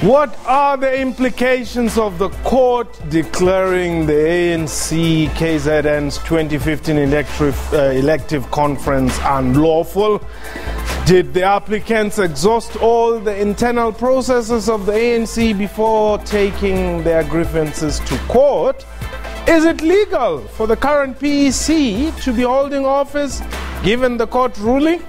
What are the implications of the court declaring the ANC KZN's 2015 elective conference unlawful? Did the applicants exhaust all the internal processes of the ANC before taking their grievances to court? Is it legal for the current PEC to be holding office given the court ruling?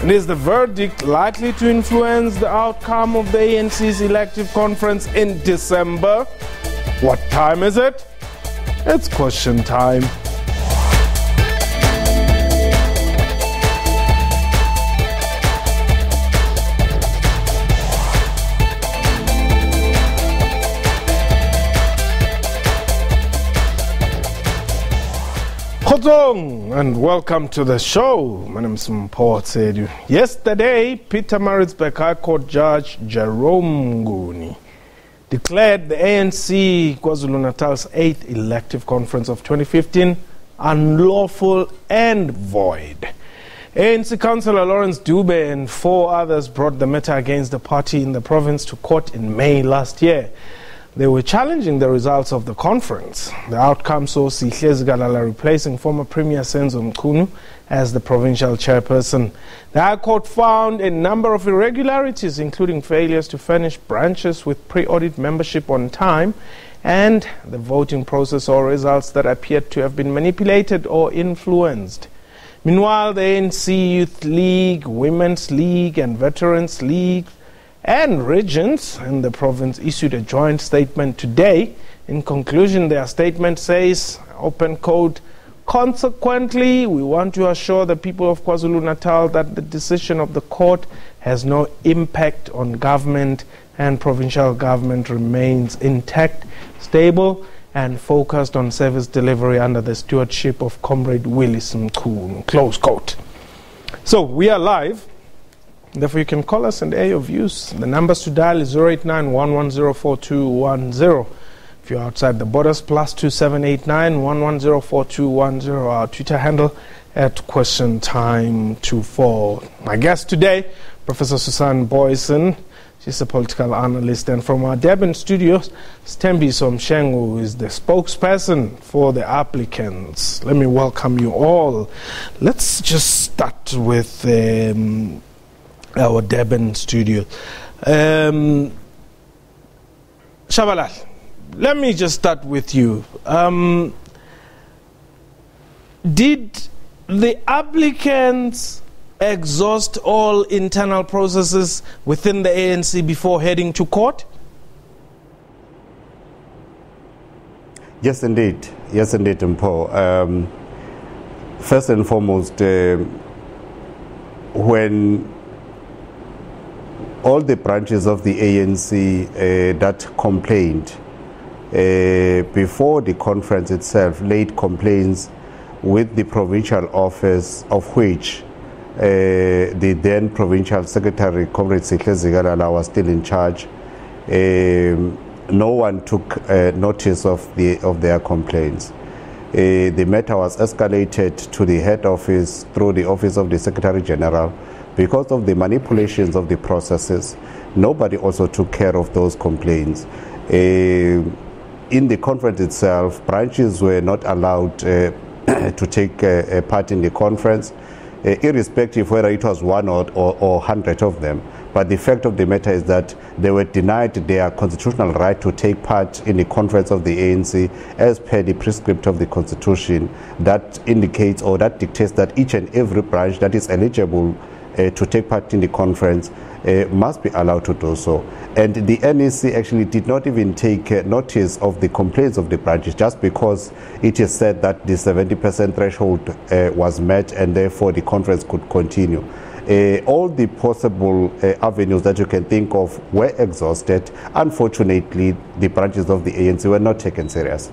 And is the verdict likely to influence the outcome of the ANC's elective conference in December? What time is it? It's question time. And welcome to the show. My name is Mpho Tsedu. Yesterday, Pietermaritzburg High Court Judge Jerome Nguni declared the ANC KwaZulu-Natal's 8th elective conference of 2015 unlawful and void. ANC Councillor Lawrence Dube and 4 others brought the matter against the party in the province to court in May last year. They were challenging the results of the conference. The outcome saw Sihle Zikalala replacing former Premier Senzo Mchunu as the provincial chairperson. The High Court found a number of irregularities, including failures to furnish branches with pre-audit membership on time, and the voting process or results that appeared to have been manipulated or influenced. Meanwhile, the ANC Youth League, Women's League, and Veterans League and regions in the province issued a joint statement today. In conclusion, their statement says, open quote, "Consequently, we want to assure the people of KwaZulu-Natal that the decision of the court has no impact on government and provincial government remains intact, stable, and focused on service delivery under the stewardship of Comrade Willis Mchunu." Close quote. So we are live. Therefore, you can call us and air your views. The numbers to dial is 089-110-4210. If you're outside the borders, +2789-110-4210. Our Twitter handle @QuestionTime24. My guest today, Professor Susan Boyson. She's a political analyst. And from our Durban studios, Stembiso Mshengu, who is the spokesperson for the applicants. Let me welcome you all. Let's just start with our Durban studio. Shabalal, let me just start with you. Did the applicants exhaust all internal processes within the ANC before heading to court? Yes, indeed. Yes, indeed, Mpho. First and foremost, when all the branches of the ANC that complained before the conference itself laid complaints with the provincial office, of which the then provincial secretary, Comrade Sihle Zikalala, was still in charge. No one took notice of their complaints. The matter was escalated to the head office through the office of the Secretary General. Because of the manipulations of the processes, nobody also took care of those complaints. In the conference itself, branches were not allowed to take part in the conference, irrespective whether it was 1 or 100 of them. But the fact of the matter is that they were denied their constitutional right to take part in the conference of the ANC as per the prescript of the Constitution that indicates or that dictates that each and every branch that is eligible to take part in the conference must be allowed to do so. And the NEC actually did not even take notice of the complaints of the branches, just because it is said that the 70% threshold was met and therefore the conference could continue. All the possible avenues that you can think of were exhausted. Unfortunately, the branches of the ANC were not taken serious.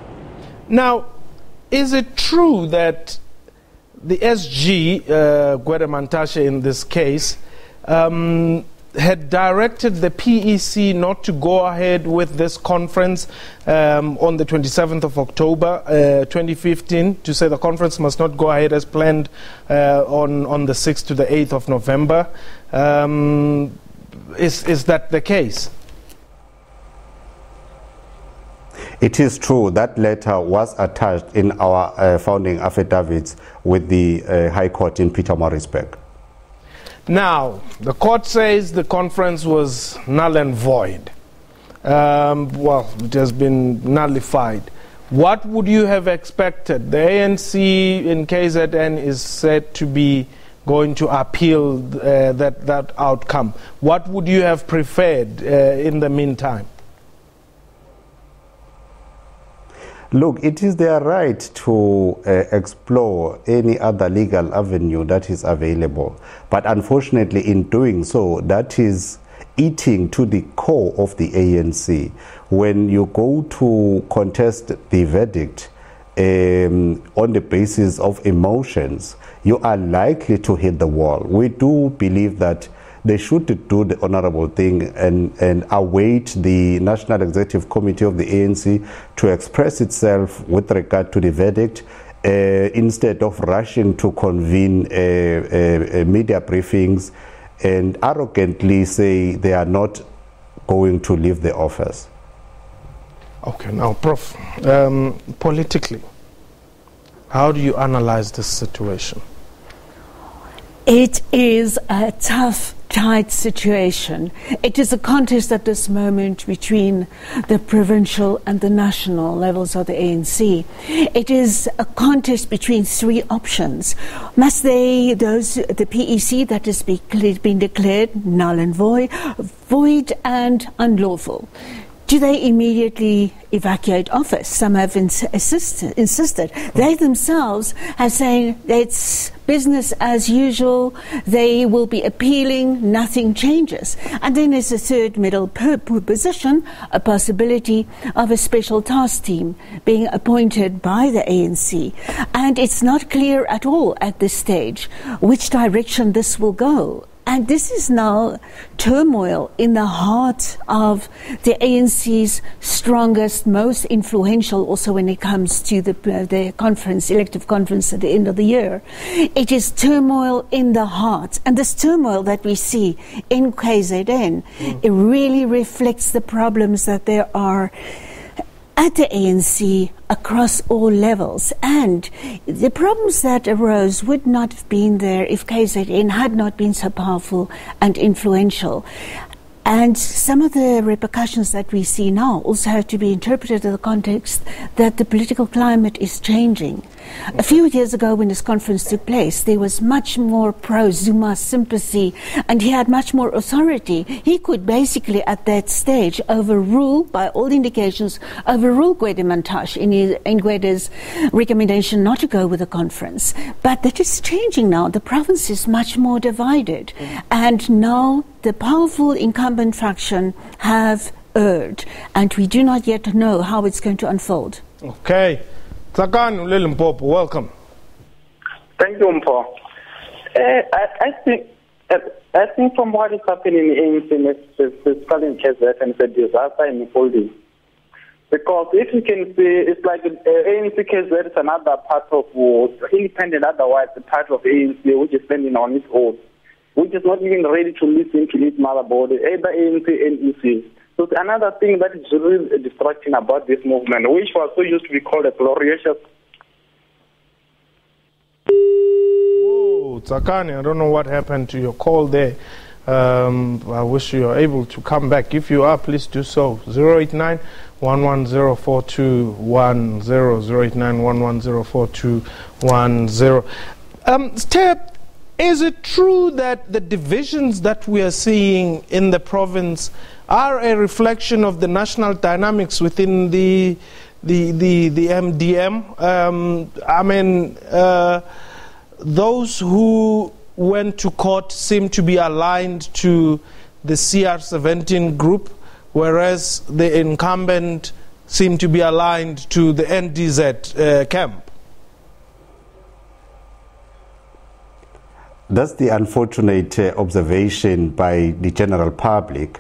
Now, is it true that the SG, Gwede Mantashe in this case, had directed the PEC not to go ahead with this conference on the 27th of October 2015, to say the conference must not go ahead as planned on the 6th to the 8th of November. Is that the case? It is true that letter was attached in our founding affidavits with the High Court in Pietermaritzburg. Now, the court says the conference was null and void. Well, it has been nullified. What would you have expected? The ANC in KZN is said to be going to appeal that outcome. What would you have preferred in the meantime? Look, it is their right to explore any other legal avenue that is available. But unfortunately, in doing so, that is eating to the core of the ANC. When you go to contest the verdict on the basis of emotions, you are likely to hit the wall. We do believe that they should do the honorable thing and await the National Executive Committee of the ANC to express itself with regard to the verdict instead of rushing to convene media briefings and arrogantly say they are not going to leave the office. Okay, now, Prof, politically, how do you analyze this situation? It is a tough, tight situation. It is a contest at this moment between the provincial and the national levels of the ANC. It is a contest between three options. Must the PEC that has been declared null and void and unlawful, do they immediately evacuate office? Some have insisted. They themselves have saying it's business as usual. They will be appealing. Nothing changes. And then there's a third middle position, a possibility of a special task team being appointed by the ANC. And it's not clear at all at this stage which direction this will go. And this is now turmoil in the heart of the ANC's strongest, most influential, also when it comes to the conference, elective conference at the end of the year. It is turmoil in the heart. And this turmoil that we see in KZN, it really reflects the problems that there are at the ANC across all levels. And the problems that arose would not have been there if KZN had not been so powerful and influential. And some of the repercussions that we see now also have to be interpreted in the context that the political climate is changing. A few years ago when this conference took place, there was much more pro-Zuma sympathy and he had much more authority. He could basically at that stage overrule, by all indications, overrule Gwede Mantashe in Gwede's recommendation not to go with the conference. But that is changing now. The province is much more divided. And now the powerful incumbent faction have erred. And we do not yet know how it's going to unfold. Okay. Tsakani Limpopo, welcome. Thank you, Mpo. I think from what is happening in specifically in KZN, and the disaster unfolding. Because if you can see, it's like ANC KZN is another part of independent, otherwise a part of ANC which is standing on its own, which is not even ready to listen to its mother body, either ANC and EC. So it's another thing that is really distracting about this movement, which was so used to be called a glorious. Whoa, Tsakani, I don't know what happened to your call there. I wish you are able to come back. If you are, please do so. 089 1104210, 089 1104210. Step, is it true that the divisions that we are seeing in the province are a reflection of the national dynamics within the MDM? I mean, those who went to court seem to be aligned to the CR17 group, whereas the incumbent seem to be aligned to the NDZ camp. That's the unfortunate observation by the general public.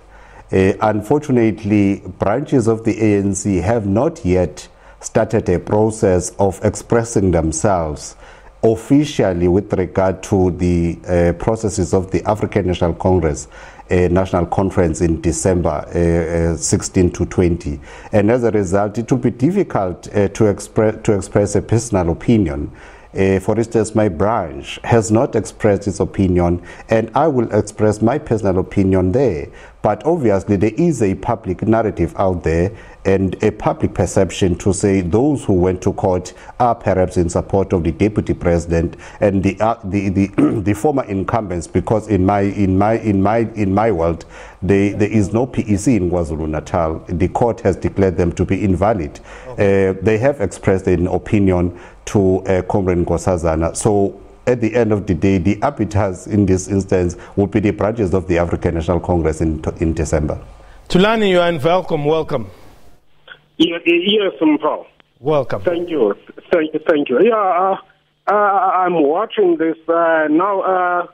Unfortunately, branches of the ANC have not yet started a process of expressing themselves officially with regard to the processes of the African National Congress National Conference in December 16 to 20. And as a result, it will be difficult to express a personal opinion. For instance, my branch has not expressed its opinion, and I will express my personal opinion there. But obviously, there is a public narrative out there and a public perception to say those who went to court are perhaps in support of the deputy president and the former incumbents, because in my world there is no PEC in KwaZulu-Natal. The court has declared them to be invalid. Okay. They have expressed an opinion to Comrade Nkosazana. So at the end of the day, the arbiters in this instance would be the branches of the African National Congress in December. Thulani, you are in welcome. Yes, Paul. Welcome. Thank you. Yeah, I'm watching this now.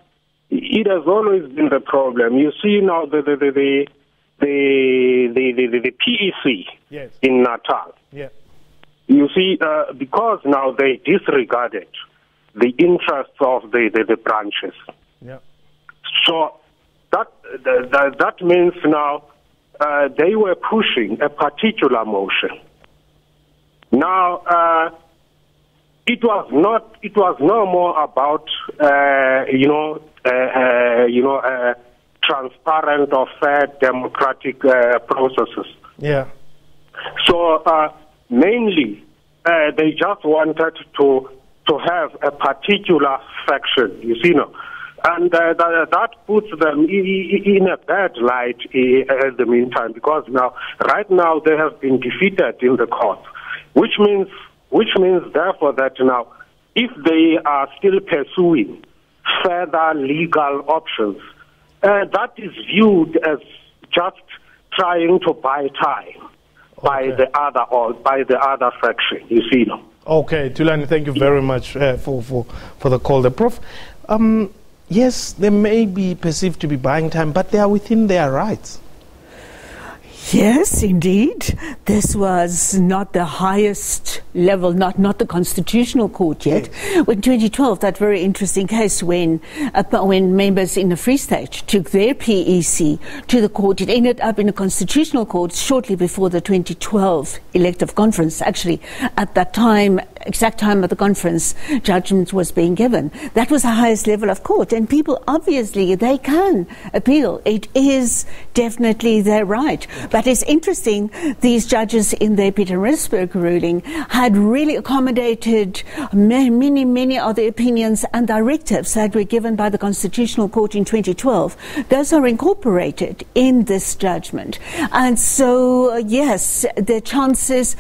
It has always been the problem. You see now the PEC yes. in Natal. Yeah. You see, because now they disregarded the interests of the branches. Yeah. So that means now they were pushing a particular motion. Now it was no more about transparent or fair democratic processes. Yeah. So mainly they just wanted to have a particular faction, you see, no, and that puts them in a bad light at the meantime, because right now they have been defeated in the court, which means therefore that now if they are still pursuing further legal options, that is viewed as just trying to buy time by the other faction, you see, no. Okay, Thulani, thank you very much for the call. The Prof, yes, they may be perceived to be buying time, but they are within their rights. Yes, indeed. This was not the highest level, not the Constitutional Court yet. In 2012, that very interesting case when members in the Free State took their PEC to the court, it ended up in the Constitutional Court shortly before the 2012 elective conference. Actually, at that time, exact time of the conference, judgment was being given. That was the highest level of court, and people obviously, they can appeal. It is definitely their right. But it's interesting, these judges in their Pietermaritzburg ruling had really accommodated many of the opinions and directives that were given by the Constitutional Court in 2012. Those are incorporated in this judgment. And so, yes, the chances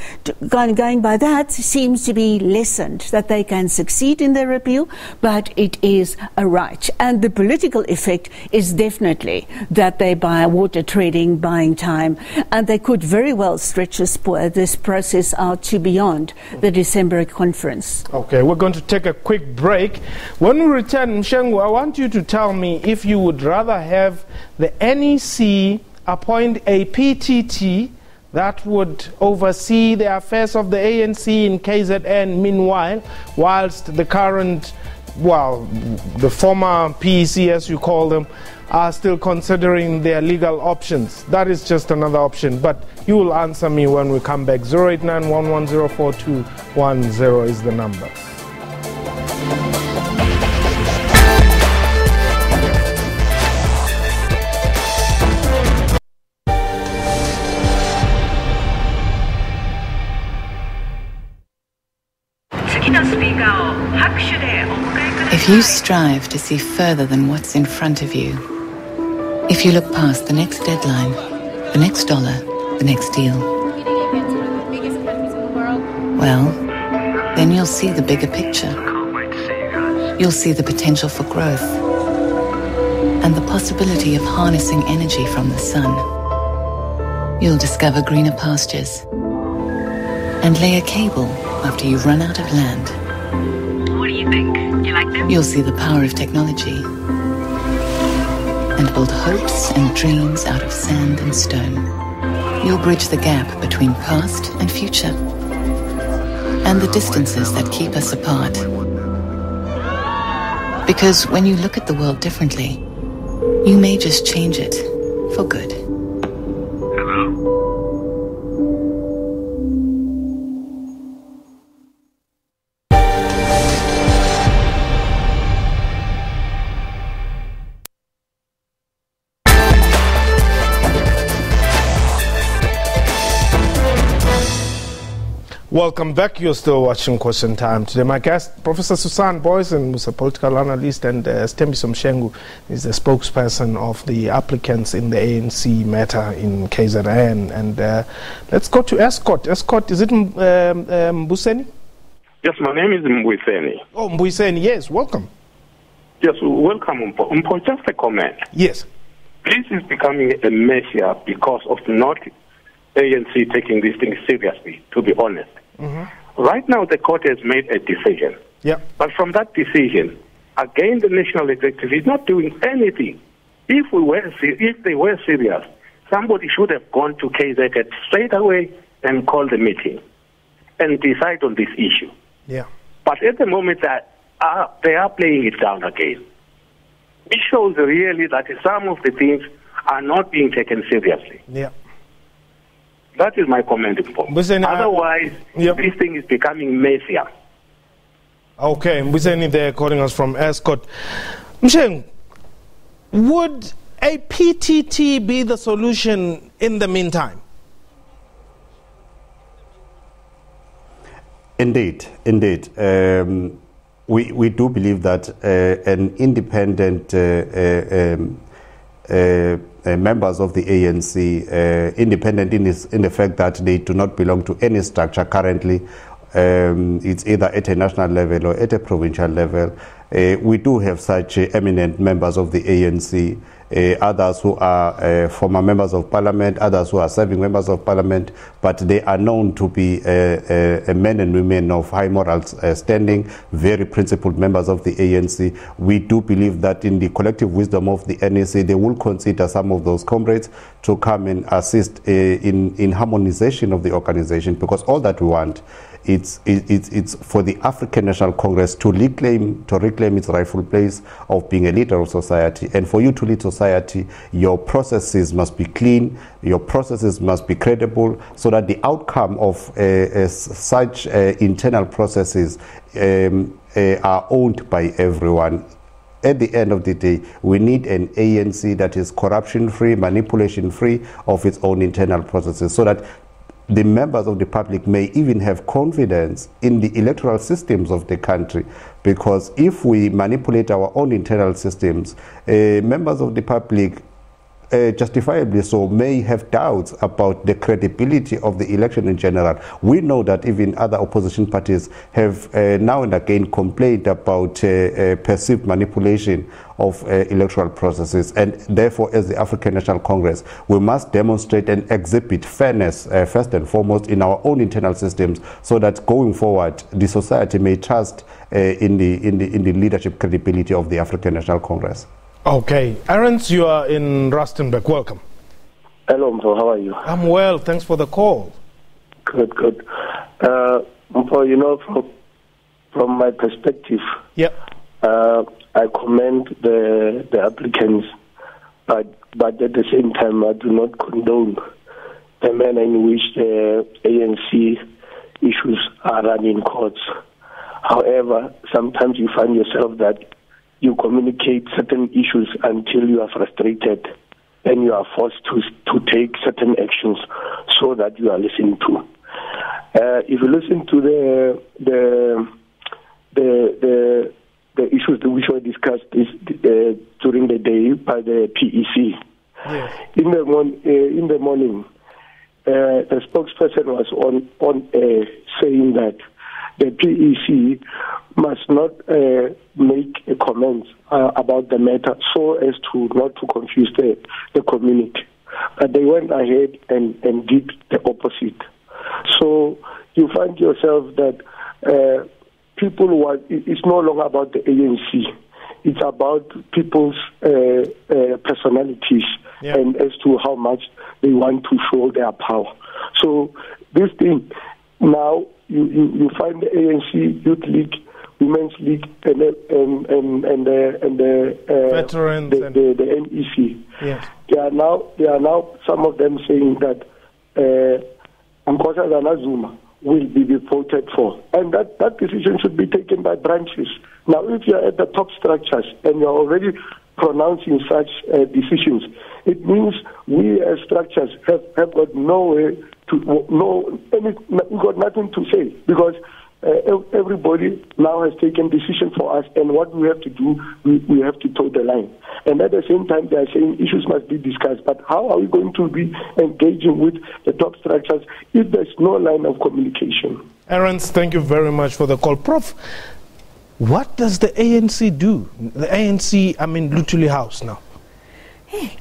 going by that seems to be lessened, that they can succeed in their appeal, but it is a right. And the political effect is definitely that they buy water trading, buying time, and they could very well stretch this process out to beyond the December conference. Okay, we're going to take a quick break. When we return, Mshengu, I want you to tell me if you would rather have the NEC appoint a PTT that would oversee the affairs of the ANC in KZN, meanwhile, whilst the current, the former PEC, as you call them, are still considering their legal options. That is just another option, but you will answer me when we come back. 089-110-4210 is the number. If you strive to see further than what's in front of you, if you look past the next deadline, the next dollar, the next deal, well, then you'll see the bigger picture. You'll see the potential for growth and the possibility of harnessing energy from the sun. You'll discover greener pastures and lay a cable after you've run out of land. What do you think? You like them? You'll see the power of technology and build hopes and dreams out of sand and stone. You'll bridge the gap between past and future and the distances that keep us apart. Because when you look at the world differently, you may just change it for good. Hello? Welcome back. You're still watching Question Time. Today, my guest, Professor Susan Boysen, who's a political analyst, and Stembi Somshengu is the spokesperson of the applicants in the ANC matter in KZN. And let's go to Escort. Escort, is it Mbuseni? Yes, my name is Mbuseni. Oh, Mbuseni, yes, welcome. Yes, welcome, Mpo. Just a comment. Yes. This is becoming a measure because of not ANC taking these things seriously, to be honest. Mm-hmm. Right now, the court has made a decision. Yeah. But from that decision, again, the national executive is not doing anything. If they were serious, somebody should have gone to KZN straight away and called the meeting and decide on this issue. Yeah. But at the moment, they are playing it down again. It shows really that some of the things are not being taken seriously. Yeah. That is my comment. Otherwise, this thing is becoming messier. Okay, Mbuseni there calling us from Escort. Msheng, would a PTT be the solution in the meantime? Indeed. We do believe that an independent members of the ANC, independent in the fact that they do not belong to any structure currently, it's either at a national level or at a provincial level. We do have such eminent members of the ANC, others who are former members of parliament, others who are serving members of parliament, but they are known to be men and women of high moral standing, very principled members of the ANC. We do believe that in the collective wisdom of the NEC, they will consider some of those comrades to come and assist in harmonization of the organization, because all that we want, it's for the African National Congress to reclaim its rightful place of being a leader of society. And for you to lead society, your processes must be clean, your processes must be credible, so that the outcome of such internal processes are owned by everyone. At the end of the day, we need an ANC that is corruption-free, manipulation-free of its own internal processes, so that the members of the public may even have confidence in the electoral systems of the country. Because if we manipulate our own internal systems, members of the public, justifiably so, may have doubts about the credibility of the election in general. We know that even other opposition parties have now and again complained about perceived manipulation of electoral processes, and therefore, as the African National Congress, we must demonstrate and exhibit fairness first and foremost in our own internal systems, so that going forward, the society may trust in the leadership credibility of the African National Congress. Okay, Arends, you are in Rustenburg. Welcome. Hello, Mpo. How are you? I'm well. Thanks for the call. Good. Mpo, from my perspective, I commend the applicants, but at the same time, I do not condone the manner in which the ANC issues are run in courts. However, sometimes you find yourself that you communicate certain issues until you are frustrated, and you are forced to take certain actions so that you are listened to. If you listen to the issues which were discussed during the day by the PEC, in the morning, the spokesperson was on saying that the PEC must not make a comment about the matter so as to not to confuse the community. But they went ahead and did the opposite. So you find yourself that it's no longer about the ANC. It's about people's personalities and as to how much they want to show their power. So this thing, now you find the ANC Youth League Women's League and the veterans the NEC. Yes. They are now some of them saying that Nkosazana Zuma will be voted for, and that decision should be taken by branches. Now, if you are at the top structures and you are already pronouncing such decisions, it means we as structures have got nowhere to we've got nothing to say, because everybody now has taken decision for us, and what we have to do, we have to toe the line. And at the same time, they are saying issues must be discussed. But how are we going to be engaging with the top structures if there's no line of communication? Aaron's, thank you very much for the call. Prof, what does the ANC do? The ANC, Lutuli House now.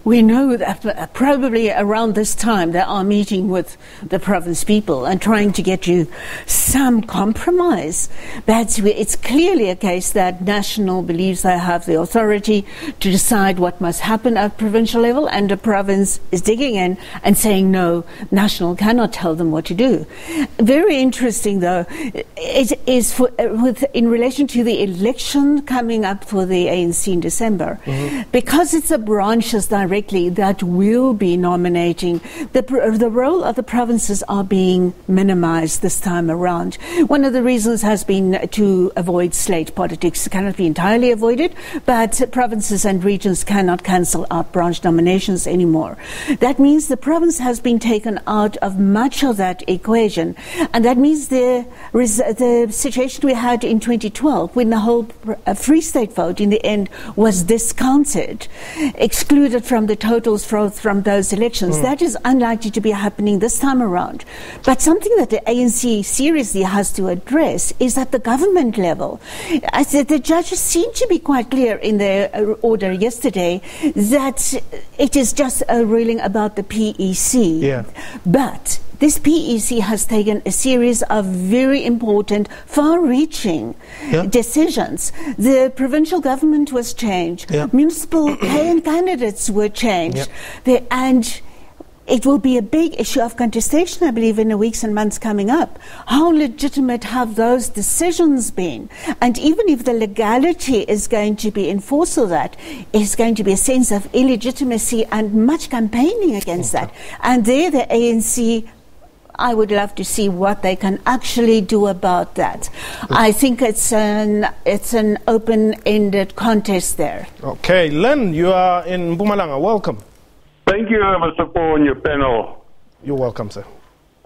We know that probably around this time they are meeting with the province people and trying to get you some compromise. But it's clearly a case that National believes they have the authority to decide what must happen at provincial level, and the province is digging in and saying no, National cannot tell them what to do. Very interesting, though, it is in relation to the election coming up for the ANC in December, because it's a branch directly that will be nominating. The role of the provinces are being minimized this time around. One of the reasons has been to avoid slate politics. It cannot be entirely avoided, but provinces and regions cannot cancel out branch nominations anymore. That means the province has been taken out of much of that equation, and that means the situation we had in 2012, when the whole Free State vote in the end was discounted, excluded from the totals from those elections. That is unlikely to be happening this time around. But something that the ANC seriously has to address is at the government level. The judges seem to be quite clear in their order yesterday that it is just a ruling about the PEC. Yeah. But this PEC has taken a series of very important, far-reaching decisions. The provincial government was changed. Municipal candidates were changed. And it will be a big issue of contestation, I believe, in the weeks and months coming up. How legitimate have those decisions been? And even if the legality is going to be enforced of that, it's going to be a sense of illegitimacy and much campaigning against that. And there the ANC, I would love to see what they can actually do about that. I think it's an open-ended contest there. Okay, Len, you are in Mpumalanga. Welcome. Thank you, Mr. Paul, and your panel. You're welcome, sir.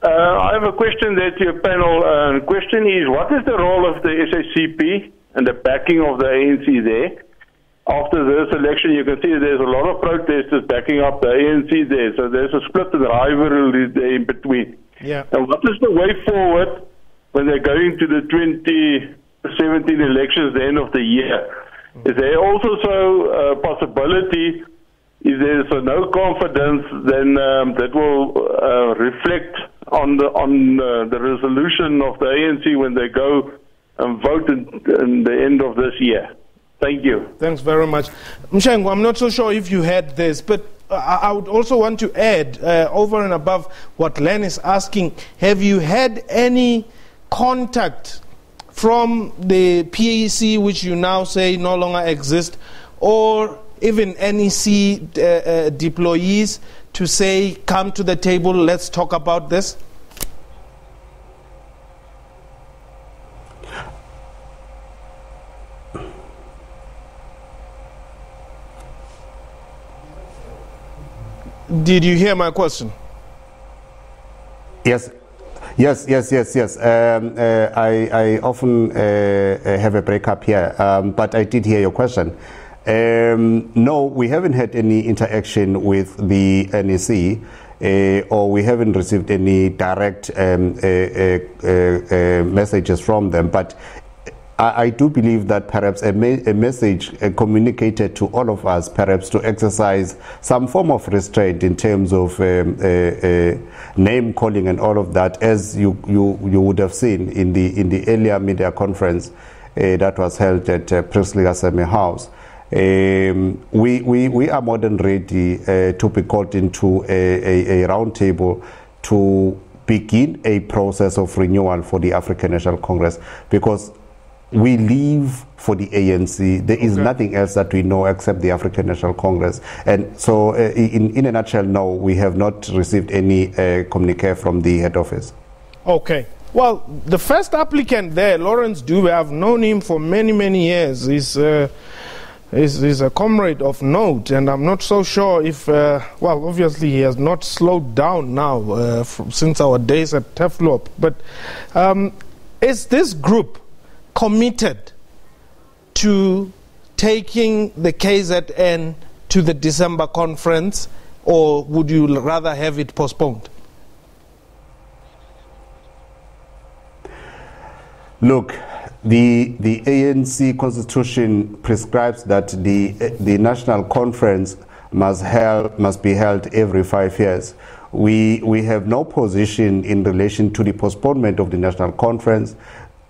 I have a question there to your panel. The question is, what is the role of the SACP and the backing of the ANC there? After this election, you can see there's a lot of protesters backing up the ANC there. So there's a split and rivalry there in between. Yeah. And what is the way forward when they're going to the 2017 elections, the end of the year? Is there also a possibility, if there's no confidence, then that will reflect on the resolution of the ANC when they go and vote in the end of this year? Thank you. Thanks very much. Mshengo, I'm not so sure if you had this, but I would also want to add, over and above what Len is asking, have you had any contact from the PEC, which you now say no longer exist, or even NEC deployees to say, come to the table, let's talk about this? Did you hear my question? Yes. I often have a breakup here, but I did hear your question. No, we haven't had any interaction with the NEC, or we haven't received any direct messages from them, but I do believe that perhaps a message communicated to all of us, perhaps to exercise some form of restraint in terms of name calling and all of that, as you would have seen in the earlier media conference that was held at Presley Assembly House. We are more than ready to be called into a round table to begin a process of renewal for the African National Congress, because we live for the ANC. There is nothing else that we know except the African National Congress. And so, in a nutshell, no, we have not received any communique from the head office. Okay. Well, the first applicant there, Lawrence Dube, I've known him for many, many years. He's a comrade of note, and I'm not so sure if, well, obviously he has not slowed down now since our days at Teflop. But is this group committed to taking the KZN to the December conference, or would you rather have it postponed? Look, the ANC constitution prescribes that the national conference must be held every 5 years. We have no position in relation to the postponement of the national conference.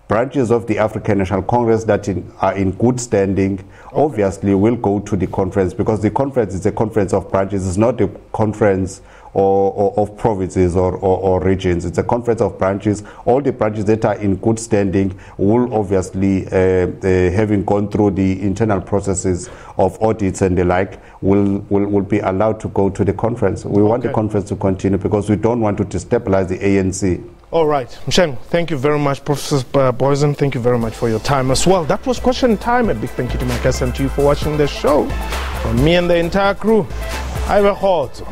Branches of the African National Congress that are in good standing obviously will go to the conference, because the conference is a conference of branches. It's not a conference or of provinces or regions. It's a conference of branches. All the branches that are in good standing will obviously, having gone through the internal processes of audits and the like, will be allowed to go to the conference. We want the conference to continue because we don't want to destabilize the ANC. All right. Msheng, thank you very much. Professor Boysen, thank you very much for your time as well. That was Question Time. A big thank you to my guests and to you for watching the show. From me and the entire crew, I will hold.